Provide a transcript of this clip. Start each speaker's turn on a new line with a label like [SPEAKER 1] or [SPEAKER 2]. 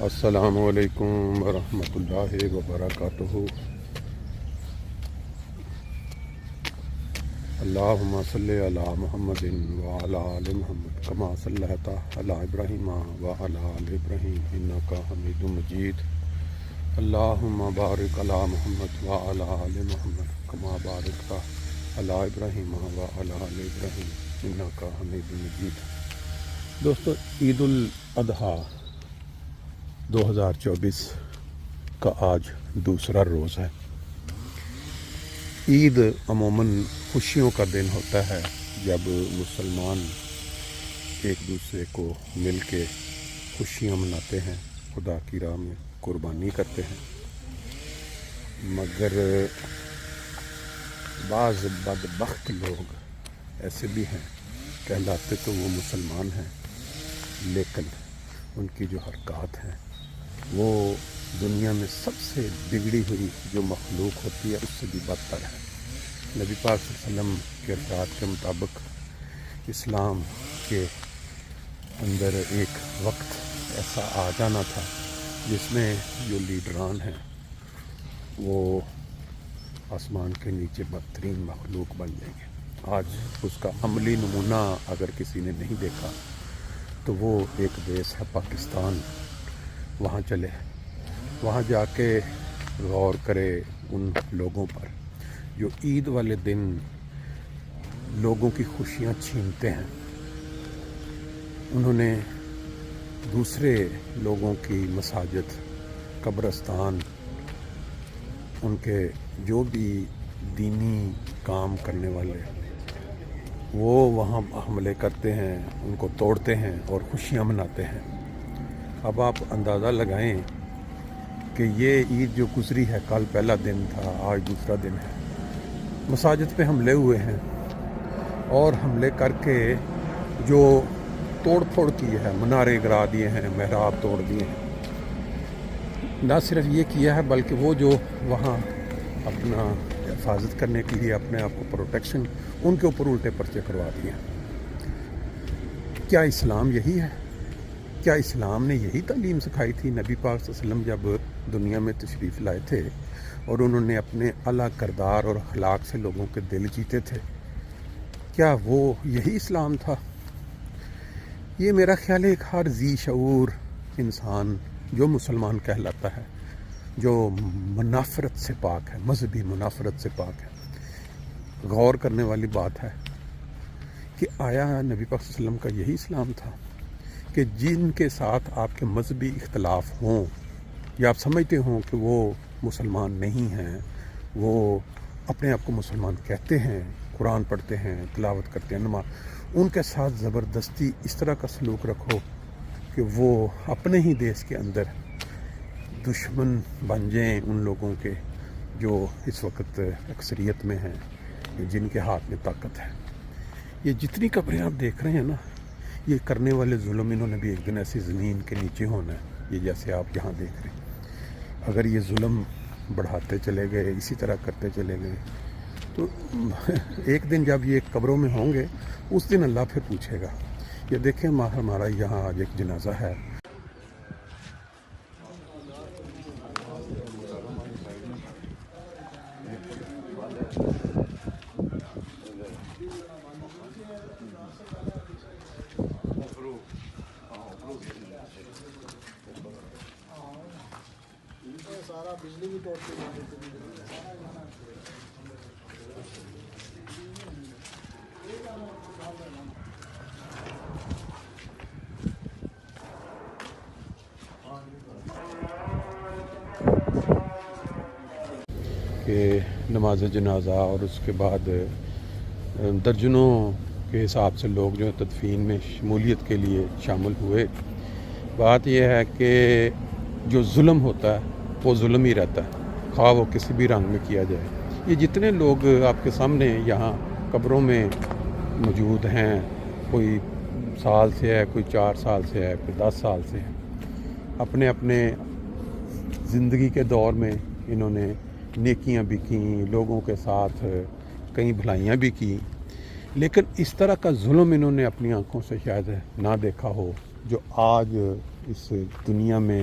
[SPEAKER 1] السلام علیکم ورحمۃ اللہ وبرکاتہ۔ اللہم صلی علی محمد وعلی آل محمد کما صلیت علی ابراہیم وعلی آل ابراہیم انک حمید مجید۔ اللہم بارک علی محمد وعلی آل محمد کما بارکت علی ابراہیم وعلی آل ابراہیم انک حمید مجید۔ دوستو، عید الاضحیٰ 2024 کا آج دوسرا روز ہے۔ عید عموماً خوشیوں کا دن ہوتا ہے جب مسلمان ایک دوسرے کو مل کے خوشیاں مناتے ہیں، خدا کی راہ میں قربانی کرتے ہیں۔ مگر بعض بدبخت لوگ ایسے بھی ہیں، کہلاتے تو وہ مسلمان ہیں لیکن ان کی جو حرکات ہیں وہ دنیا میں سب سے بگڑی ہوئی جو مخلوق ہوتی ہے اس سے بھی بدتر ہے۔ نبی پاک صلی اللہ علیہ وسلم کے ارشاد کے مطابق اسلام کے اندر ایک وقت ایسا آ جانا تھا جس میں جو لیڈران ہیں وہ آسمان کے نیچے بدترین مخلوق بن جائیں گے۔ آج اس کا عملی نمونہ اگر کسی نے نہیں دیکھا تو وہ ایک دیش ہے پاکستان، وہاں چلے، وہاں جا کے غور کرے ان لوگوں پر جو عید والے دن لوگوں کی خوشیاں چھینتے ہیں۔ انہوں نے دوسرے لوگوں کی مساجد، قبرستان، ان کے جو بھی دینی کام کرنے والے وہ وہاں حملے کرتے ہیں، ان کو توڑتے ہیں اور خوشیاں مناتے ہیں۔ اب آپ اندازہ لگائیں کہ یہ عید جو گزری ہے، کل پہلا دن تھا، آج دوسرا دن ہے، مساجد پہ حملے ہوئے ہیں اور حملے کر کے جو توڑ پھوڑ کی ہے، منارے گرا دیے ہیں، محراب توڑ دیے ہیں۔ نہ صرف یہ کیا ہے بلکہ وہ جو وہاں اپنا حفاظت کرنے کے لیے اپنے آپ کو پروٹیکشن، ان کے اوپر الٹے پرچے کروا دیے ہیں۔ کیا اسلام یہی ہے؟ کیا اسلام نے یہی تعلیم سکھائی تھی؟ نبی پاک صلی اللہ علیہ وسلم جب دنیا میں تشریف لائے تھے اور انہوں نے اپنے اعلیٰ کردار اور اخلاق سے لوگوں کے دل جیتے تھے، کیا وہ یہی اسلام تھا؟ یہ میرا خیال ہے ایک ہر ذی شعور انسان جو مسلمان کہلاتا ہے، جو منافرت سے پاک ہے، مذہبی منافرت سے پاک ہے، غور کرنے والی بات ہے کہ آیا نبی پاک صلی اللہ علیہ وسلم کا یہی اسلام تھا کہ جن کے ساتھ آپ کے مذہبی اختلاف ہوں یا آپ سمجھتے ہوں کہ وہ مسلمان نہیں ہیں، وہ اپنے آپ کو مسلمان کہتے ہیں، قرآن پڑھتے ہیں، تلاوت کرتے ہیں، نماز، ان کے ساتھ زبردستی اس طرح کا سلوک رکھو کہ وہ اپنے ہی دیش کے اندر دشمن بن جائیں ان لوگوں کے جو اس وقت اکثریت میں ہیں، جن کے ہاتھ میں طاقت ہے۔ یہ جتنی خبریں آپ دیکھ رہے ہیں نا، یہ کرنے والے ظلم انہوں نے بھی ایک دن ایسی زمین کے نیچے ہونا ہے، یہ جیسے آپ یہاں دیکھ رہے ہیں۔ اگر یہ ظلم بڑھاتے چلے گئے، اسی طرح کرتے چلے گئے تو ایک دن جب یہ قبروں میں ہوں گے اس دن اللہ پھر پوچھے گا۔ یہ دیکھیں ہمارا یہاں آج ایک جنازہ ہے، کہ نماز جنازہ اور اس کے بعد درجنوں کے حساب سے لوگ جو تدفین میں شمولیت کے لیے شامل ہوئے۔ بات یہ ہے کہ جو ظلم ہوتا ہے وہ ظلم ہی رہتا ہے، خواہ وہ کسی بھی رنگ میں کیا جائے۔ یہ جتنے لوگ آپ کے سامنے یہاں قبروں میں موجود ہیں، کوئی سال سے ہے، کوئی 4 سال سے ہے، کوئی 10 سال سے ہے، اپنے اپنے زندگی کے دور میں انہوں نے نیکیاں بھی کیں، لوگوں کے ساتھ کئی بھلائیاں بھی کی، لیکن اس طرح کا ظلم انہوں نے اپنی آنکھوں سے شاید نہ دیکھا ہو جو آج اس دنیا میں